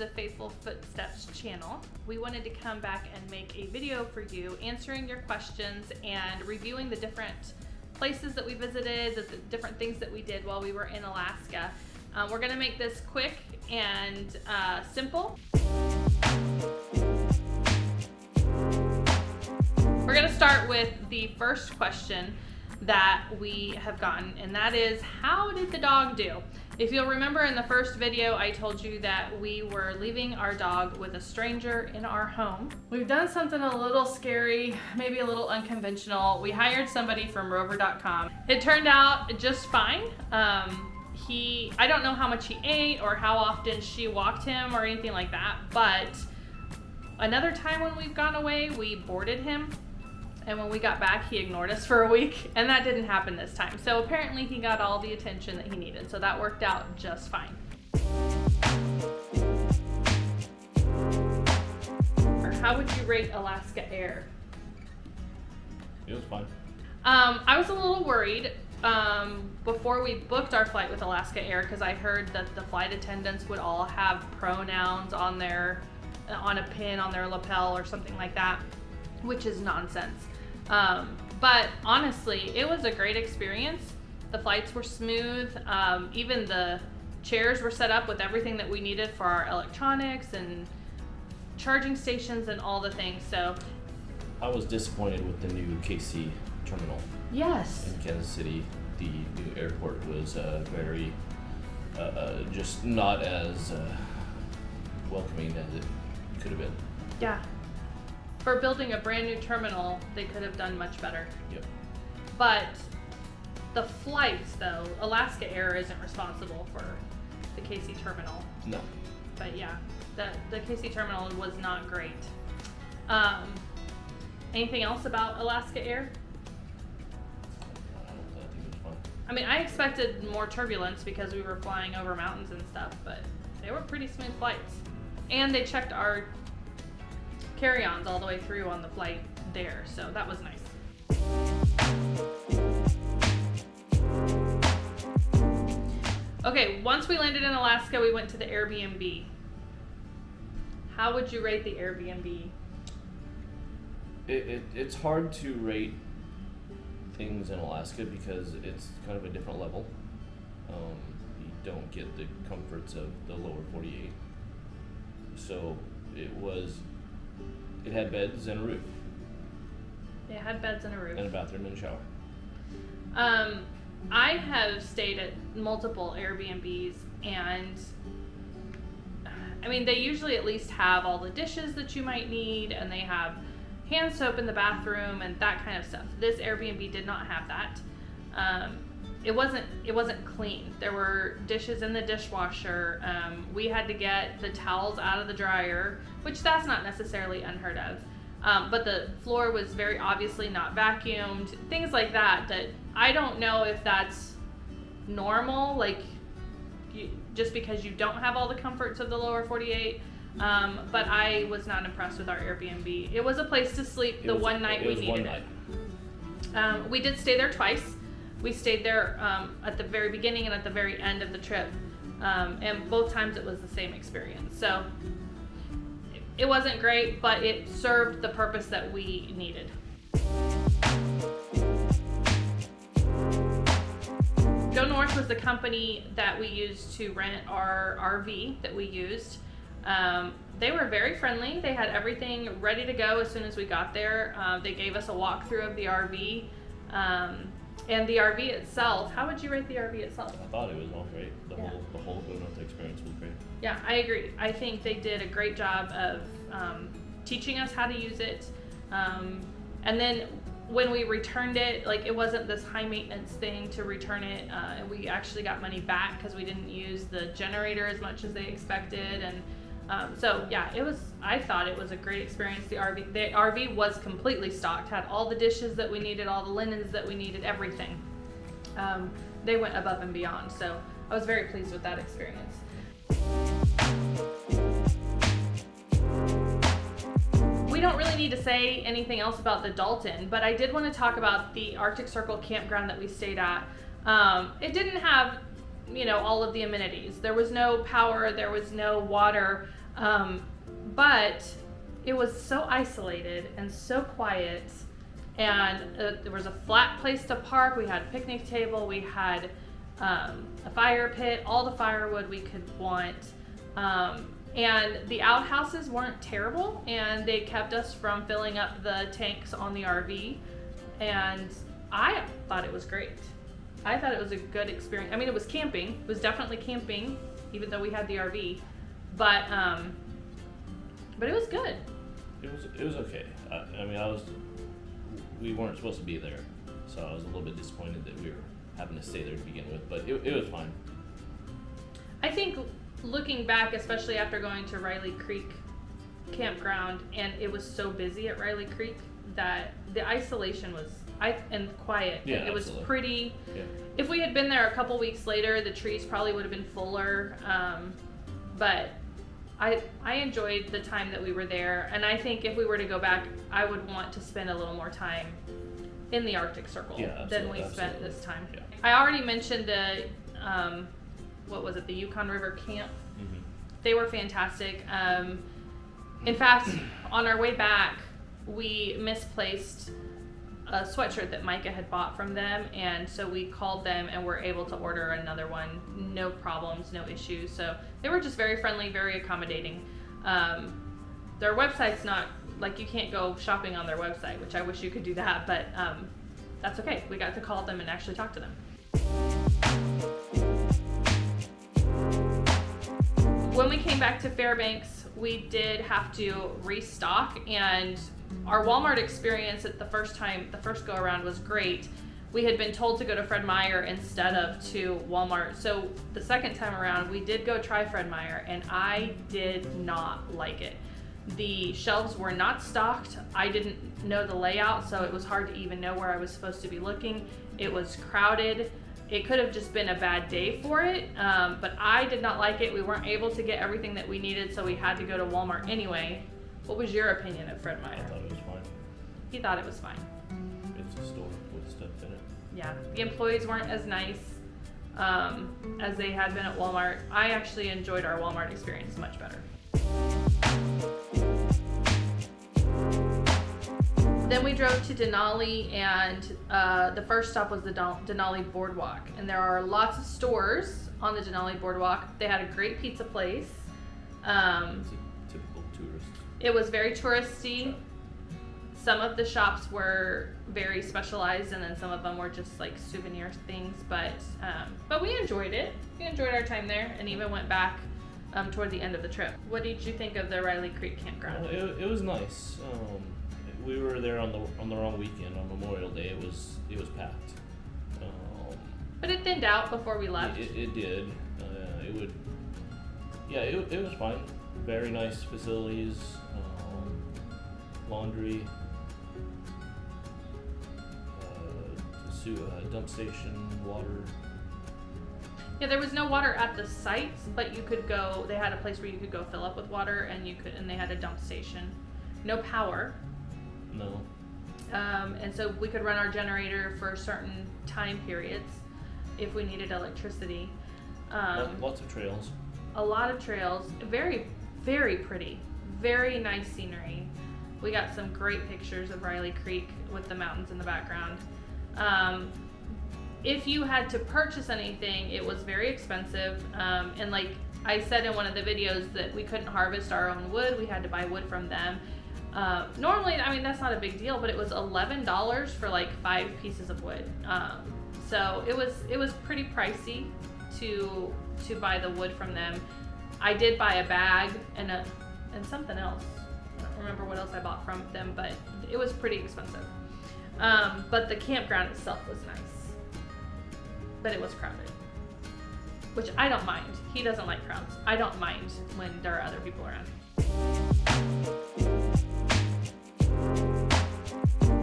the Faithful Footsteps channel. We wanted to come back and make a video for you answering your questions and reviewing the different places that we visited, the different things that we did while we were in Alaska. We're gonna make this quick and simple. We're gonna start with the first question that we have gotten, and that is, how did the dog do? If you'll remember in the first video, I told you that we were leaving our dog with a stranger in our home. We've done something a little scary, maybe a little unconventional. We hired somebody from rover.com. It turned out just fine. I don't know how much he ate or how often she walked him or anything like that, but another time when we've gone away, we boarded him. And when we got back, he ignored us for a week, and that didn't happen this time. So apparently he got all the attention that he needed, so that worked out just fine. How would you rate Alaska Air? It was fine. I was a little worried before we booked our flight with Alaska Air, because I heard that the flight attendants would all have pronouns on a pin on their lapel or something like that, which is nonsense. But honestly, it was a great experience. The flights were smooth. Even the chairs were set up with everything that we needed for our electronics and charging stations and all the things. So I was disappointed with the new KC terminal. Yes. In Kansas City. The new airport was very, just not as welcoming as it could have been. Yeah. For building a brand new terminal, they could have done much better. Yep. But the flights, though, Alaska Air isn't responsible for the KC terminal. No. But yeah, the KC terminal was not great. Anything else about Alaska Air? I think it was fun. I mean, I expected more turbulence because we were flying over mountains and stuff, but they were pretty smooth flights. And they checked our carry-ons all the way through on the flight there, so that was nice. Okay, once we landed in Alaska, we went to the Airbnb. How would you rate the Airbnb? It's hard to rate things in Alaska because it's kind of a different level. You don't get the comforts of the lower 48. So it had beds and a roof. It had beds and a roof. And a bathroom and a shower. I have stayed at multiple Airbnbs, and I mean, they usually at least have all the dishes that you might need, and they have hand soap in the bathroom and that kind of stuff. This Airbnb did not have that. It wasn't clean. There were dishes in the dishwasher. We had to get the towels out of the dryer, which that's not necessarily unheard of. But the floor was very obviously not vacuumed. Things like that I don't know if that's normal, like just because you don't have all the comforts of the lower 48. But I was not impressed with our Airbnb. It was a place to sleep the one night we needed it. We did stay there twice. We stayed there at the very beginning and at the very end of the trip. And both times it was the same experience. So it wasn't great, but it served the purpose that we needed. Go North was the company that we used to rent our RV that we used. They were very friendly. They had everything ready to go as soon as we got there. They gave us a walkthrough of the RV. And the RV itself, how would you rate the RV itself? I thought it was all great. The whole Go North experience was great. Yeah, I agree. I think they did a great job of teaching us how to use it. And then when we returned it, like, it wasn't this high maintenance thing to return it. And we actually got money back because we didn't use the generator as much as they expected. And so yeah, I thought it was a great experience. The RV was completely stocked, had all the dishes that we needed, all the linens that we needed, everything. They went above and beyond, so I was very pleased with that experience. We don't really need to say anything else about the Dalton, but I did want to talk about the Arctic Circle campground that we stayed at. It didn't have, all of the amenities. There was no power, there was no water. But it was so isolated and so quiet, and there was a flat place to park. We had a picnic table. We had a fire pit, all the firewood we could want. And the outhouses weren't terrible, and they kept us from filling up the tanks on the RV. And I thought it was great. I thought it was a good experience. I mean, it was camping. It was definitely camping, even though we had the RV. But it was good. It was okay. I mean, we weren't supposed to be there, so I was a little bit disappointed that we were having to stay there to begin with. But it was fine. I think looking back, especially after going to Riley Creek Campground, and it was so busy at Riley Creek that the isolation was and quiet. Yeah, it was absolutely. pretty. Yeah. If we had been there a couple weeks later, the trees probably would have been fuller. But I enjoyed the time that we were there, and I think if we were to go back, I would want to spend a little more time in the Arctic Circle than we spent this time. Yeah. I already mentioned the what was it, the Yukon River Camp. Mm-hmm. They were fantastic. In fact, on our way back, we misplaced a sweatshirt that Micah had bought from them, and so we called them and were able to order another one. No problems, no issues. So they were just very friendly, very accommodating. Their website's not, like, you can't go shopping on their website, which I wish you could do that, but that's okay. We got to call them and actually talk to them. When we came back to Fairbanks, we did have to restock, and our Walmart experience at the first go around was great. We had been told to go to Fred Meyer instead of to Walmart. So the second time around, we did go try Fred Meyer, and I did not like it. The shelves were not stocked. I didn't know the layout, so it was hard to even know where I was supposed to be looking. It was crowded. It could have just been a bad day for it, but I did not like it. We weren't able to get everything that we needed, so we had to go to Walmart anyway. What was your opinion of Fred Meyer? I thought it was fine. He thought it was fine. It's a store with stuff in it. Yeah, the employees weren't as nice as they had been at Walmart. I actually enjoyed our Walmart experience much better. Then we drove to Denali, and the first stop was the Denali Boardwalk. And there are lots of stores on the Denali Boardwalk. They had a great pizza place. It's a typical tourist. It was very touristy. Some of the shops were very specialized, and then some of them were just like souvenir things. But we enjoyed it. We enjoyed our time there, and even went back toward the end of the trip. What did you think of the Riley Creek Campground? It was nice. We were there on the wrong weekend, on Memorial Day. It was packed. But it thinned out before we left. It did. It was fine. Very nice facilities. Laundry. Dump station, water. Yeah, there was no water at the sites, but you could go. They had a place where you could go fill up with water, and they had a dump station. No power. No. And so we could run our generator for certain time periods if we needed electricity. Lots of trails. A lot of trails. Very, very pretty. Very nice scenery. We got some great pictures of Riley Creek with the mountains in the background. If you had to purchase anything, it was very expensive. And like I said in one of the videos, that we couldn't harvest our own wood. We had to buy wood from them. Normally, I mean, that's not a big deal, but it was $11 for like 5 pieces of wood. So it was pretty pricey to buy the wood from them. I did buy a bag and something else. I don't remember what else I bought from them, but it was pretty expensive. But the campground itself was nice, but it was crowded, which I don't mind. He doesn't like crowds. I don't mind when there are other people around.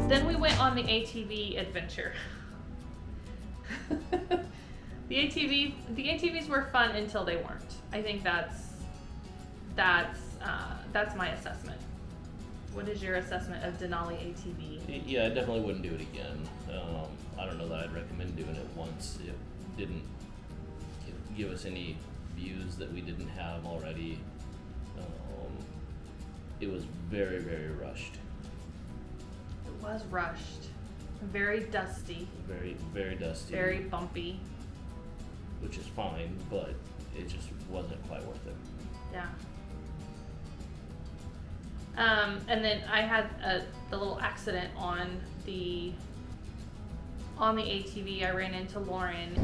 Then we went on the ATV adventure. The ATVs were fun until they weren't. I think that's my assessment. What is your assessment of Denali ATV? Yeah, I definitely wouldn't do it again. I don't know that I'd recommend doing it once. It didn't give us any views that we didn't have already. it was very, very rushed. It was rushed. Very dusty. Very, very dusty. Very bumpy. Which is fine, but it just wasn't quite worth it. Yeah. And then I had the little accident on the ATV. I ran into Lauren.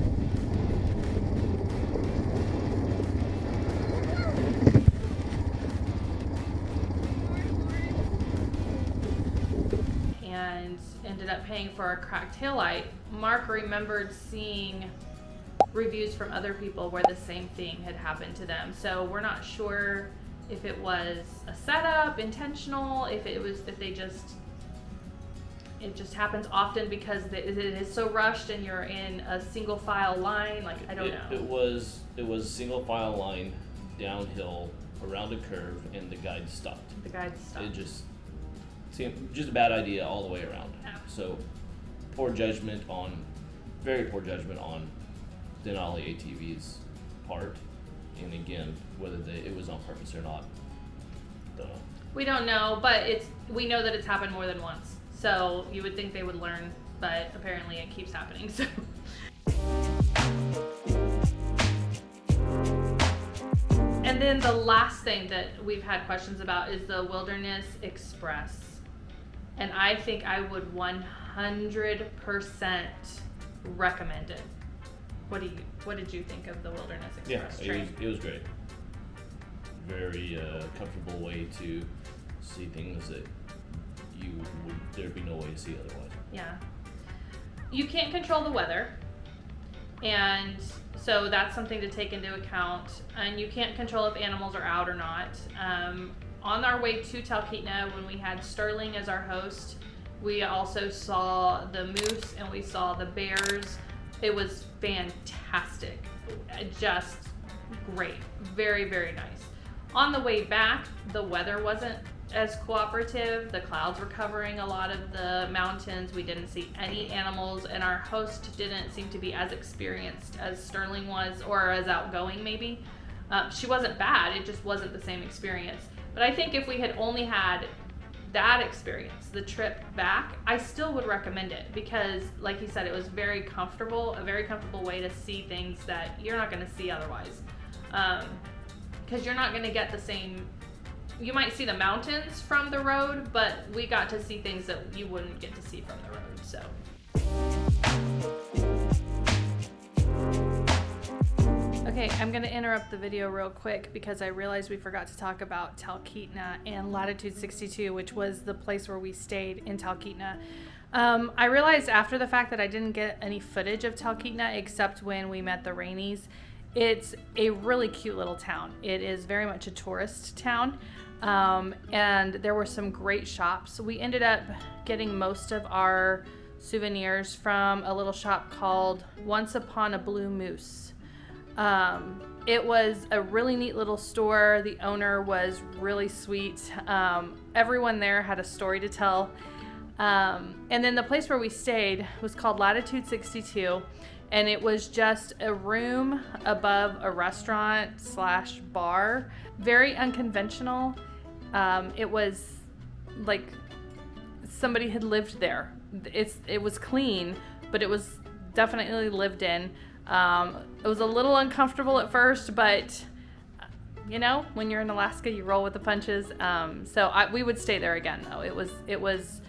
And ended up paying for a cracked taillight. Mark remembered seeing reviews from other people where the same thing had happened to them. So we're not sure if it was a setup, intentional, if it just happens often because it is so rushed and you're in a single file line. Like, I don't know. It was a single file line downhill around a curve, and the guide stopped. It just seemed just a bad idea all the way around. Yeah. So very poor judgment on Denali ATV's part. And again, whether it was on purpose or not, don't know. We don't know, but we know that it's happened more than once. So you would think they would learn, but apparently it keeps happening. So. And then the last thing that we've had questions about is the Wilderness Express. And I think I would 100% recommend it. What did you think of the Wilderness Express train? It was great. Very comfortable way to see things that there'd be no way to see otherwise. Yeah. You can't control the weather, and so that's something to take into account. And you can't control if animals are out or not. On our way to Talkeetna, when we had Sterling as our host, we also saw the moose and we saw the bears. It was fantastic. Just great. Very, very nice. On the way back, the weather wasn't as cooperative. The clouds were covering a lot of the mountains. We didn't see any animals, and our host didn't seem to be as experienced as Sterling was, or as outgoing maybe. She wasn't bad, it just wasn't the same experience. But I think if we had only had that experience, the trip back, I still would recommend it because, like you said, it was very comfortable, a very comfortable way to see things that you're not going to see otherwise. Because you're not going to get the same, you might see the mountains from the road, but we got to see things that you wouldn't get to see from the road, so. Okay, I'm going to interrupt the video real quick because I realized we forgot to talk about Talkeetna and Latitude 62, which was the place where we stayed in Talkeetna. I realized after the fact that I didn't get any footage of Talkeetna except when we met the Rainies. It's a really cute little town. It is very much a tourist town, and there were some great shops. We ended up getting most of our souvenirs from a little shop called Once Upon a Blue Moose. It was a really neat little store. The owner was really sweet. Everyone there had a story to tell. And then the place where we stayed was called Latitude 62, and it was just a room above a restaurant/bar. Very unconventional. It was like somebody had lived there. It was clean, but it was definitely lived in. It was a little uncomfortable at first, but you know, when you're in Alaska, you roll with the punches. We would stay there again, though. It was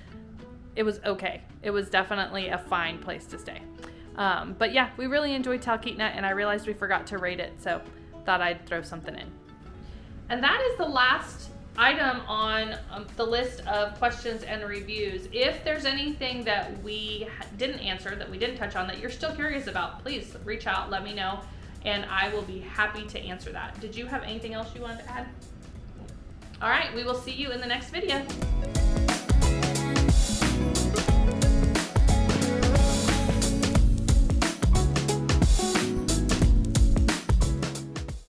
okay. It was definitely a fine place to stay. But yeah, we really enjoyed Talkeetna, and I realized we forgot to rate it, so thought I'd throw something in. And that is the last item on the list of questions and reviews. If there's anything that we didn't answer, that we didn't touch on, that you're still curious about, please reach out, let me know, and I will be happy to answer that. Did you have anything else you wanted to add? All right, we will see you in the next video.